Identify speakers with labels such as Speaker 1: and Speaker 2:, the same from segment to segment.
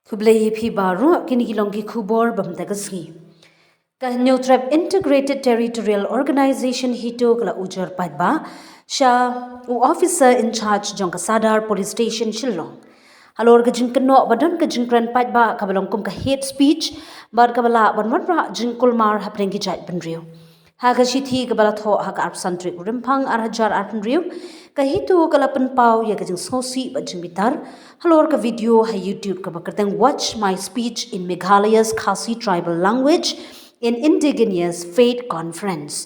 Speaker 1: Kublai phi baru kini kilongki khubor bamdagasgi. Kahnyo trap Integrated Territorial Organization hito kala ujar padba sha u officer in charge jong Sadar Police Station Shillong. Halor ka jinkano badan ka jinkran padba kabalong kum ka hate speech bar kabala banwanra jinkul mar hapreng ki jait banriu. Haga shithi kabala tho haga arpsantri urimpang arhajar arpenriu kahito kalapan pau ya kajing sosi bajing bitar halor ka video ha YouTube ka bakartang watch my speech in Meghalaya's Khasi tribal language in indigenous faith conference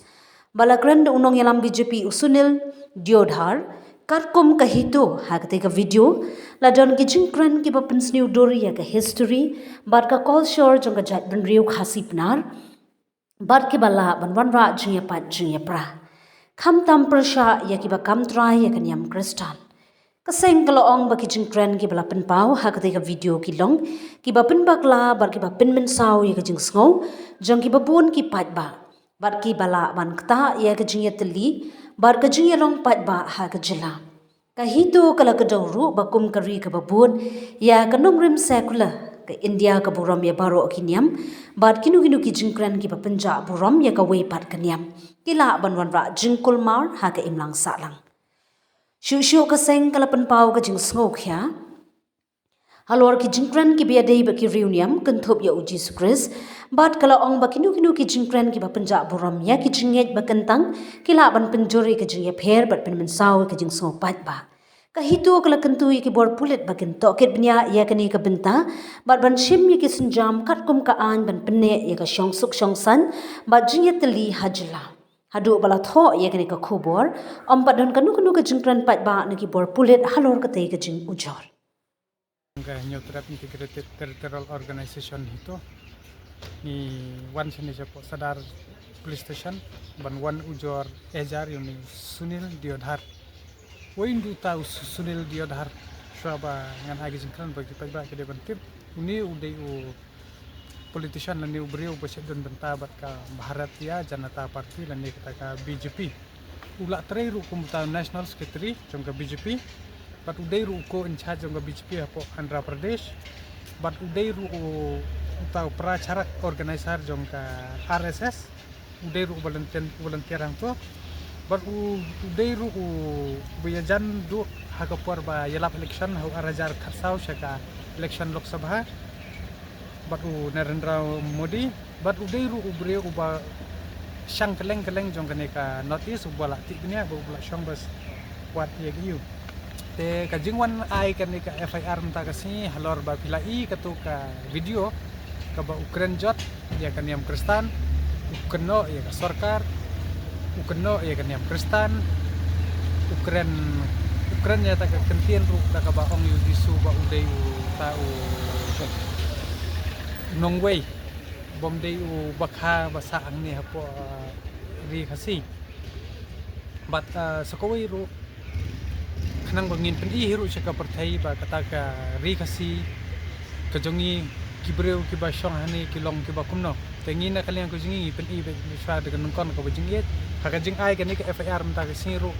Speaker 1: balakran unong yalam BJP usunil diodhar karkom kahito hagte ka video ladon ki jingkran ki bapins new dori ya ka history bar ka culture jong ka jat ban riu khasi pnar bar ke bala banwanra jingya pat jingya pra kham tam prasha ya ki ba kam trai ya kanyam kristan kaseng kaloong baki jingkran ki bala pen pau hagte ka video ki long ki ba pen bakla bar ki ba pen men saw ya ka jing sngo jong ki ba bun ki pat ba bar ki bala ban kta ya ka jingya teli bar ka jingya long pat ba ha ka jila kahito kala ka dawru bakum kari ka babun ya ka nongrim sekula ka India ka buram ya baro kinyam bar kinu ki jingkran ki ba panja buram ya ka wei pat kanyam kila banwanra jingkul mar ha ka imlang salang Shushu ka seng kalapan pau ka jing sngo kya halor ki jingkran ki biya dei ba ki reunion kanthop ya uji sukris bat kala ong ba kinu ki jingkran ki ba panja buram ya ki jingej ba kentang kila ban penjori ka jing ya pher bat pen men saw ka jing sngo pat ba kahito kala kentu ki bor pulet ba ken toket bnya ya kani ka benta bat ban shim ki senjam kat kum ka an ban penne ya ka shong suk shong san ba jing ya teli hajla hadu bala tho ya kani ka khubor pat don kanu ka jingkran pat ba na ki bor pulet halor ka te ka jing ujor
Speaker 2: New Trap Integrated Territorial Organization hito ni wan sini siapa Sadar Police Station ban wan ujor ejar yuni Sunil Diodhar wain du tahu Sunil Diodhar shaba ngan agi jingkran bagi pajba kede bantir uni udai u politician lani ubriu baset don benta bat ka Bharatiya Janata Party lani kata ka BJP ulak trai ru kumta National Secretary jongka BJP but udai ru ko in charge jongka BJP hapo Andhra Pradesh but udai ru utau pracara organizer jongka RSS udai ru volunteer hang to but udai ru bayajan du hakapor ba yelap election hu arajar khasaw shaka election Lok Sabha but Narendra Modi but udai ru ubre uba shang keleng jongka neka notice ubala tiknya ubala shang bas wat ye giu te kajingwan ai kan ka FIR mta kasi halor ba pilai katu ka video ka ba Ukraine jot ya kan yam kristan ukno ya ka sarkar ukno ya kan yam kristan Ukraine ya ta ka kentien ru ta ka ba ong yu disu ba udai tau nongwei bom dei u bakha basa angni hapo ri khasi bat sakoi ru kanang bangin pendi hiru chaka perthai ba kata ka ri khasi kajongi kibreu ki ba shong hani kilong ki ba kumno tengina kalian ko jingi pendi be swa de kan kon ko bajinget ka jing ai kan ka FIR mta ka siru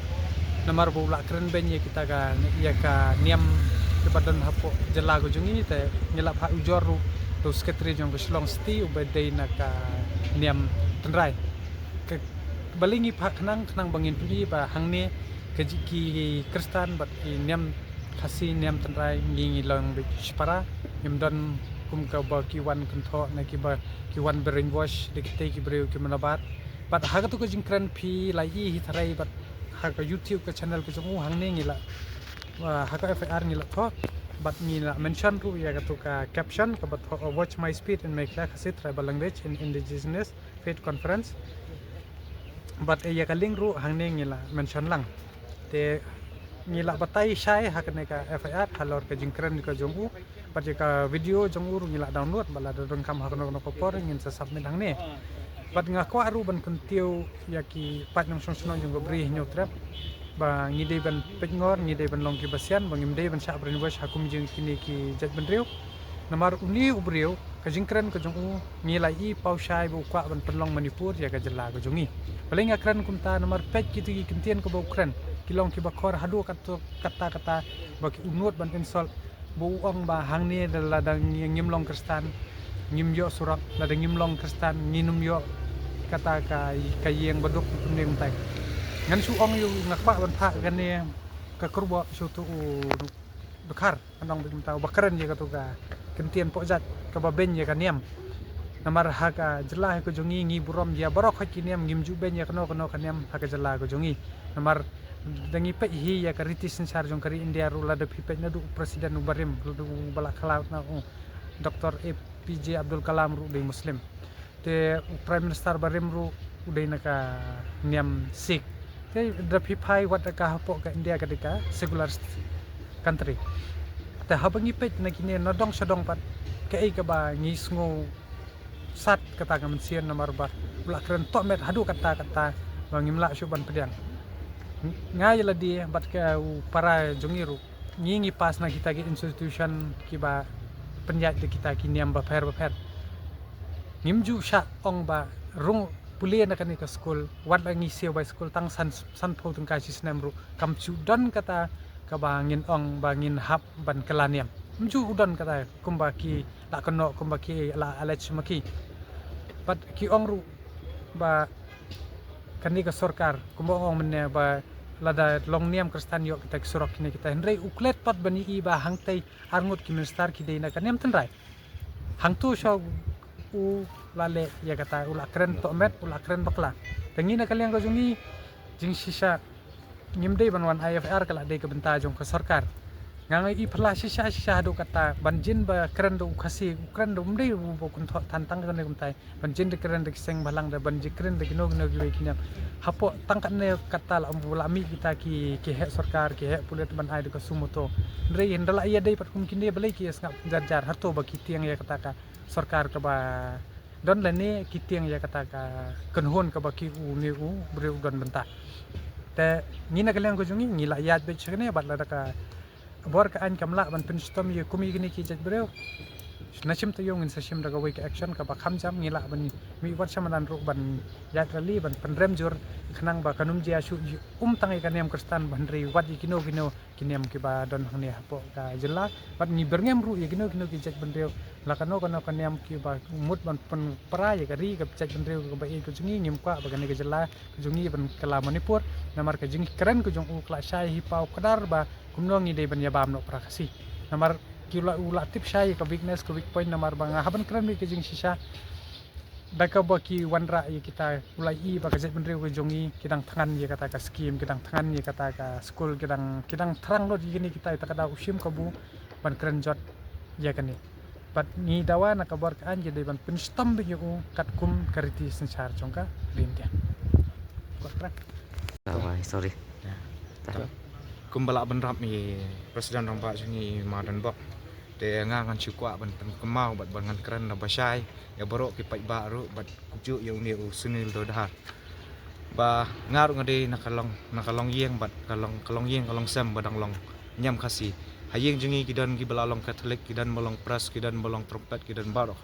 Speaker 2: namar bo la kren ben ye kita ka ya ka niam ke badan hapo jela ko jingi te nyelap ha ujor ru to sekretari jong Shillong City ubadai naka niam tenrai ke balingi pak nang bangin puli ba hangni ke ki kristan bat ki niam khasi niam tenrai ngi long be spara niam don kum ka ba ki wan kentho na ki ba ki wan brainwash de ki ki breu ki manabat bat ha to ko jingkran phi lai hi tharai bat ha ka YouTube ka channel ko jong hangni ngila ha ka FIR ngila tho but nila mention ru ya katu ka caption ka but watch my speech in Meghla Khasi tribal language in indigenous faith conference but ya ka link ru hangne ngila mention lang te ngila batai shai hakne ka FIR halor ka jingkran ka jongu but ka video jongu ru ngila download bala don kam hakno ko por ngin sa submit hangne but ngako aru ban kuntiu ya ki pat nang song jong bri New Trap ba ngide ban pengor ngide ban long ki basian bang ngide ban sha brin was hakum jing kini ki jat ban riu namar uni ubriu ka jingkran ka jong ngilai i pau shai bu kwa ban penlong Manipur ya ka jela ka jongi paling akran kumta namar pek ki ti kintien ko ba Ukraine kilong ki ba khor hadu kata ba ki unut ban insult buang ba hang ni ladang ngim long kristan ngim yo surak ladang ngim long kristan nginum yo kata kayeng baduk ning tai ngan su ong yu ngakpa ban pha kan ni ka kurbo su tu bekar andong bim tau bakaran je katu ka kentian pojat ka baben je ka niam namar haka jelah ko jongi ngi burom dia barok hak niam ngim ju ben ya kano ka niam haka jelah ko jongi namar dangi pe hi ya ka ritis sar jong kari India ru la de pipe na du presiden u barim du balak kalaut na Dr. APJ Abdul Kalam ru de muslim te prime minister barim ru udai na ka niam Sikh te da pipai wat ka hapo ka India ka deka secular country te habangi pe na kini nodong sodong pat ke ka ba ngisngo sat kata ngamen nomor bar ulak keren tok met hadu kata bangimla syuban pedang ngai la dia bat ka para jongiru ngingi pas na kita ki institution ki ba penjat de kita ki niam ba pher ngimju sha ong ba rung pulia na kani ka school wat la ngi sewa school tang san pho tung ka sistem ru kam chu don kata ka bangin ong bangin hap ban kelaniam mju udon kata kumba ki la kono kumba ki la alech maki bat ki ong ru ba kani ka sorkar kumba ong menne ba lada long niam kristan yo kita surok kini kita hendrai uklet pat bani I ba hangtai arngut ki minister ki deina kaniam tenrai hangtu sha u lale ya kata ula keren to met ula keren bakla tengina kalian ko jungi jing sisa ngimdei banwan IFR kala dei ke benta jong ke sorkar ngangai I phla sisa hadu kata banjin ba keren do khasi keren do mdei bo kun tantang kan kumtai banjin de keren de seng balang de banji keren de kino kinam hapo tangkat ne kata la lami kita ki he sorkar ki he pulit ban ai de sumuto ndrei ndala iya dei pat kum kini balai ki ngap jar hato ba kitiang ya kata ka sorkar ka ba don la ne kitiang ya kata ka kenhon ka ba ki u ne u bre don benta te ngina kalian ko jungi ngila yat be chene bat la ka bor ka an kamla ban pinstom ye kumi gini ki jat breu nashim to yong in sashim daga wake action ka ba kham jam ngila ban mi wat samanan ru ban yat rali ban penrem jur khnang ba kanum jia shu tangai kaniam kristan ban ri wat kino kiniam ki ba don hne hapo ka jela bat ni berngem ru ye kino ki jat ban reu la kano kaniam ki ba mut ban pen pra ye kari ka jat ban reu ka ba e ko jungi ngim kwa ba kani ka jela jungi ban kala manipur namar ka jingi keren ko jong u kla shai hi pau kadar ba kumno ngi de ban yabam no prakasi namar kila ula tip syai ka weakness ka weak point namar bang haban kran mi kejing sisa daka baki wanra ye kita ulai I ba kajet benre ko jongi kidang tangan ye kata ka scheme kidang tangan ye kata ka school kidang terang lo gini kita ta kada usim ka bu ban kran jot ya kani bat ni dawa na ka bor ka anje de ban pinstam bi ko kat kum kariti sensar jongka rindia kotrak
Speaker 3: sorry
Speaker 4: kumbala benrap mi presiden rompak sini madan bok te ngangan chukwa ban kemau bat bangan keren da basai ya borok ki pai baru bat kuju ya uni sunil do dahar ba ngaru ngade nakalong yeng bat kalong yeng kalong sem badang long nyam khasi hayeng jengi kidan ki balalong katolik kidan bolong pras kidan bolong trompet kidan barok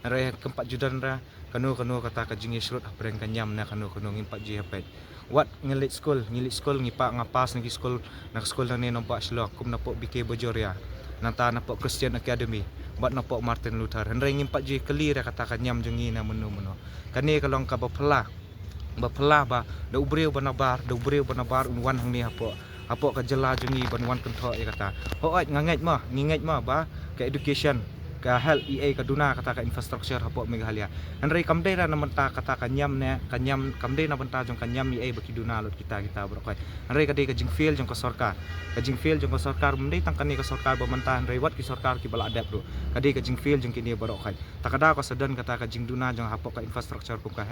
Speaker 4: re keempat judan ra kanu kata ka jingi surut apreng kanyam na kanu ngimpat ji hapet wat ngilit school ngipa ngapas ngi school nak school na ni nampak selo kum napok BK Bojoria nanta napok Christian Academy bat napok Martin Luther hendrai ngimpat ji keli ra kata kanyam jengi na menu kani kalong ka bapela ba da ubreu banabar unwan hang ni apok ka jela jengi banwan kentho ya kata hoat nganget ma ba ka education ka health EA ka duna kata ka infrastructure hapo Meghalaya andrai kamdei na menta kata kanyam kamdei na benta jong kanyam EA baki duna lot kita berokoi andrai kadai ka jingfiel jong ka sorkar mendei tangkani ka sorkar ba menta andrai wat ki sorkar ki bala adap ro kadai ka jingfiel jong kini berokoi takada ka sedan kata ka jing duna jong hapo ka infrastructure kum ka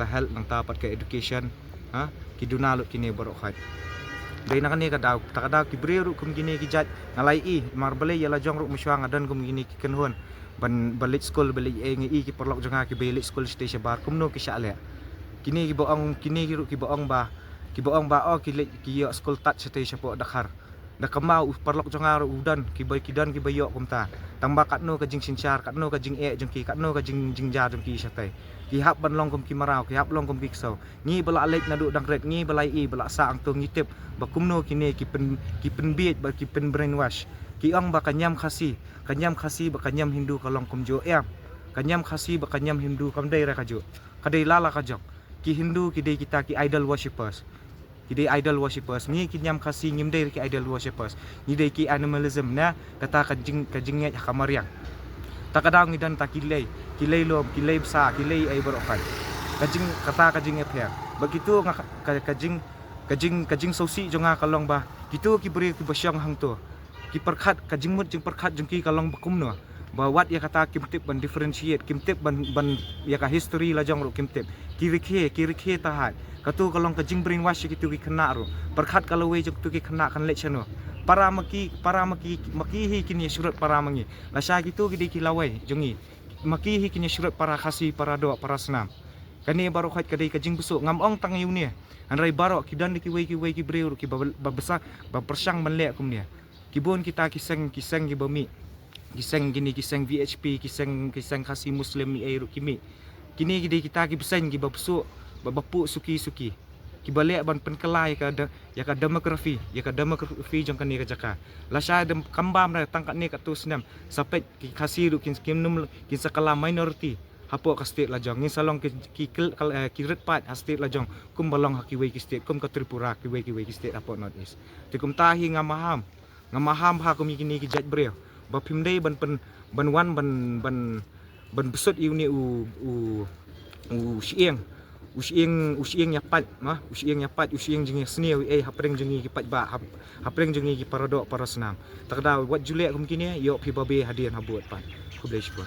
Speaker 4: health nang tapat ka education ha ki duna lot kini berokoi dai na kani kadau takada ki breru kum gini ki jat ngalai I marbale yala jong ru musyang adan kum gini ki kenhon ban balik school balik ngi ki perlok jonga ki balik school station bar kum no ki syale kini ki boong ba o ki yo school tat station po dakhar da kamau perlok jonga ru udan ki bayo kum ta tamba katno ka jing sinchar katno ka jing jong ki katno ka jing jar jong ki satai ki hap ban long kum ki marau ki hap long kum ki so ngi bala alek na du dang ret ngi balai I bala sa ang tu ngitip ba kumno kini ki pen biet ba ki pen brainwash Kiang ba kanyam khasi ba kanyam Hindu kalong kumjo em. Kanyam khasi ba kanyam Hindu kam dai ra kaju. Kadai lala kajok. Ki Hindu ki dai kita ki idol worshippers. Ki dai idol worshippers ni ki nyam khasi ngim dai ki idol worshippers. Ni dai ki animalism na kata kajing ngai kamariang. Takadang idan takilay lom kilay besar kilay ay barokan. Kajing eper. Begitu kajing sosi jonga kalong ba. Gitu ki beri ki basyang hang tu. Ki perkhat kajing mut jing perkhat jeng ki kalong bakum no. Bawat ya kata kimtip ban differentiate kimtip ban ya ka history la jong ro kimtip. Kiri khe tahat. Katu kalong kajing brainwash gitu ki kena ro. Perkhat kalau we jok tu ki kena kan lek chano. Para maki hi kini surat para mangi. Lasha gitu ki kilawai jongi. Maki hi kini surat para khasi para doa para senam. Kani baru khat kadai kajing busuk ngamong tang yu ni. Anrai baru kidan ki wei ki breu ki babesa ba persang menlek kum ni. Kibun kita kiseng ki bami. Kiseng VHP kiseng khasi muslim ni ai kimi. Kini kita ki besen ki babusuk babapuk suki. Ki balik ban penkelai ka demografi jong kan ni ka jaka. Lasha dem kambam na tangkat ni ka tu senam. Sampai ki khasi ru kin sakala minority. Hapo ka state lajong ngin salong ki retpat ha state lajong kum balong ha ki wei ki state kum ka Tripura ki wei ki state hapo north east tikum tahi ngamaham ha kum kini ki jaj breu ba phimdei ban besut iuni u usieng nyapat usieng jengi seni hapreng jengi ki patba hapreng jengi ki paradok para senam takda wat julek kum kini yo phi babe hadian habuat pat ku blai syukur.